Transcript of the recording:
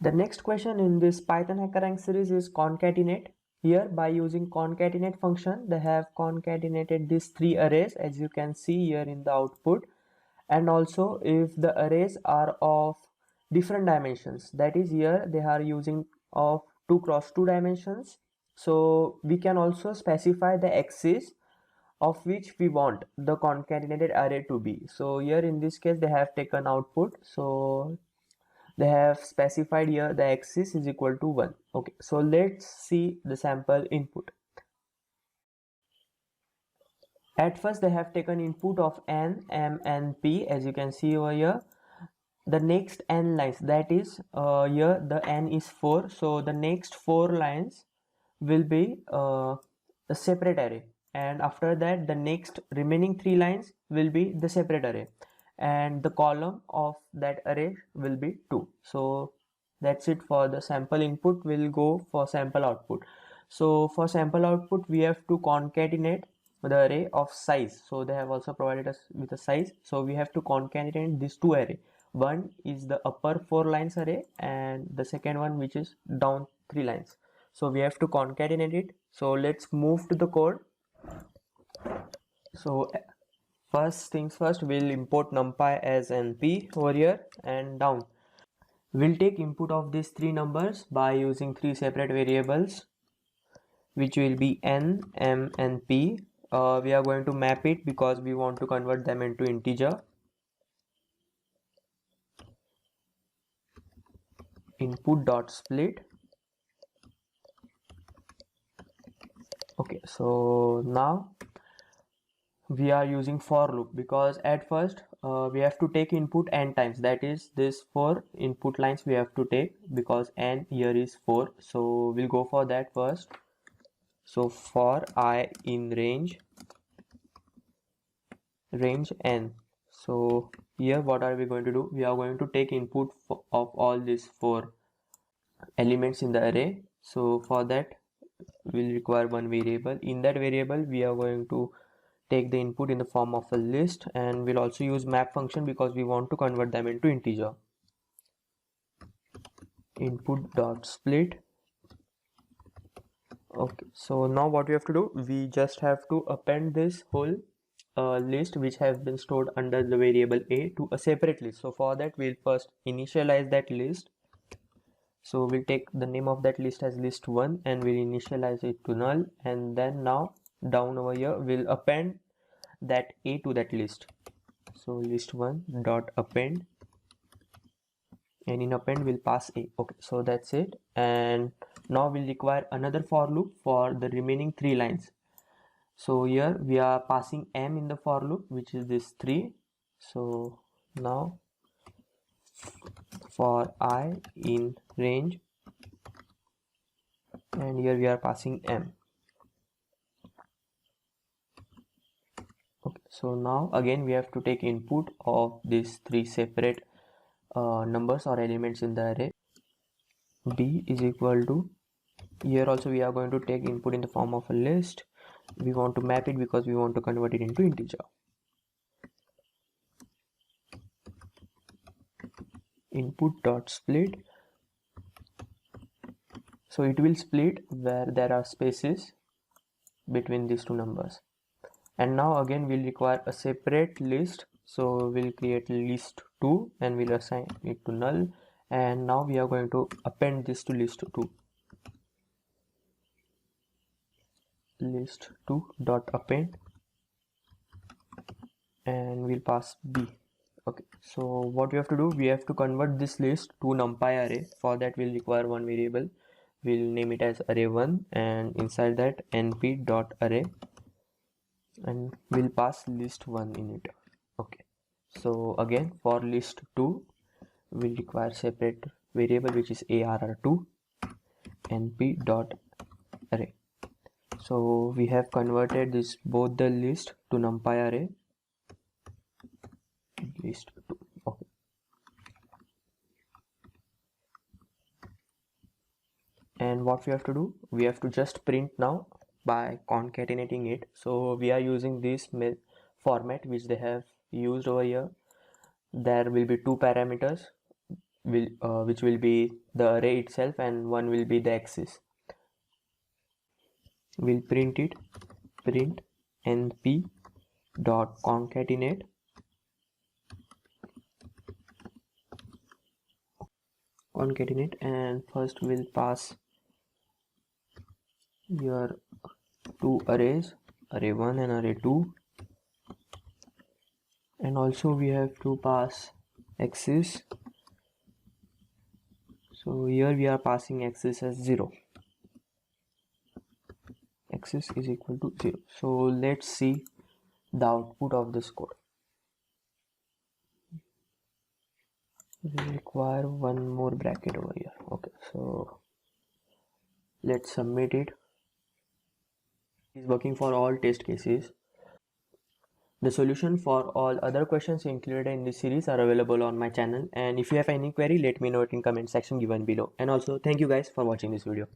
The next question in this Python HackerRank series is concatenate. Here, by using concatenate function, they have concatenated these three arrays as you can see here in the output. And also if the arrays are of different dimensions, that is here they are using of 2 cross 2 dimensions. So we can also specify the axis of which we want the concatenated array to be. So here in this case they have taken output, so they have specified here the axis is equal to 1. Okay, so let's see the sample input. At first they have taken input of n, m and p as you can see over here. The next n lines, that is here the n is 4, so the next 4 lines will be a separate array, and after that the next remaining 3 lines will be the separate array, and the column of that array will be 2. So that's it for the sample input. We'll go for sample output. So for sample output we have to concatenate the array of size. So they have also provided us with a size, so we have to concatenate these two array. One is the upper 4 lines array and the second one which is down 3 lines. So we have to concatenate it. So let's move to the code. So first things first, we'll import numpy as np over here, and down we'll take input of these three numbers by using three separate variables which will be n, m and p. We are going to map it because we want to convert them into integer. Input dot split. Okay, so now we are using for loop because at first we have to take input n times, that is this 4 input lines we have to take because n here is 4. So we'll go for that first. So for I in range n. So here what are we going to do? We are going to take input of all these 4 elements in the array. So for that we'll require one variable. In that variable we are going to take the input in the form of a list, and we'll also use map function because we want to convert them into integer. Input dot split. Okay, so now what we have to do, we just have to append this whole list which has been stored under the variable a to a separate list. So for that we'll first initialize that list. So we'll take the name of that list as list1 and we'll initialize it to null, and then now down over here we'll append that a to that list. So list1 dot append, and in append we'll pass a. Okay, so that's it. And now we'll require another for loop for the remaining 3 lines. So here we are passing m in the for loop, which is this 3. So now for I in range, and here we are passing m. Okay, so now again we have to take input of these 3 separate numbers or elements in the array. B is equal to, here also we are going to take input in the form of a list. We want to map it because we want to convert it into integer. Input dot split. So it will split where there are spaces between these two numbers. And now again we'll require a separate list. So we'll create list2 and we'll assign it to null. And now we are going to append this to list2. List2 dot append, and we'll pass b. Okay, so what we have to do, we have to convert this list to numpy array. For that we'll require one variable. We'll name it as array1, and inside that np dot array, and we'll pass list1 in it. Okay, so again for list2 we'll require separate variable which is arr2 np dot array. So we have converted this both the list to numpy array list2. Okay, and what we have to do, we have to just print now by concatenating it. So we are using this format which they have used over here. There will be 2 parameters, which will be the array itself, and one will be the axis. We'll print it, print np dot concatenate and first we'll pass your two arrays, array 1 and array 2, and also we have to pass axis. So here we are passing axis as 0. Axis is equal to 0. So let's see the output of this code. We require one more bracket over here. Okay, so let's submit it. It's working for all test cases. The solution for all other questions included in this series are available on my channel, and if you have any query, let me know it in comment section given below. And also thank you guys for watching this video.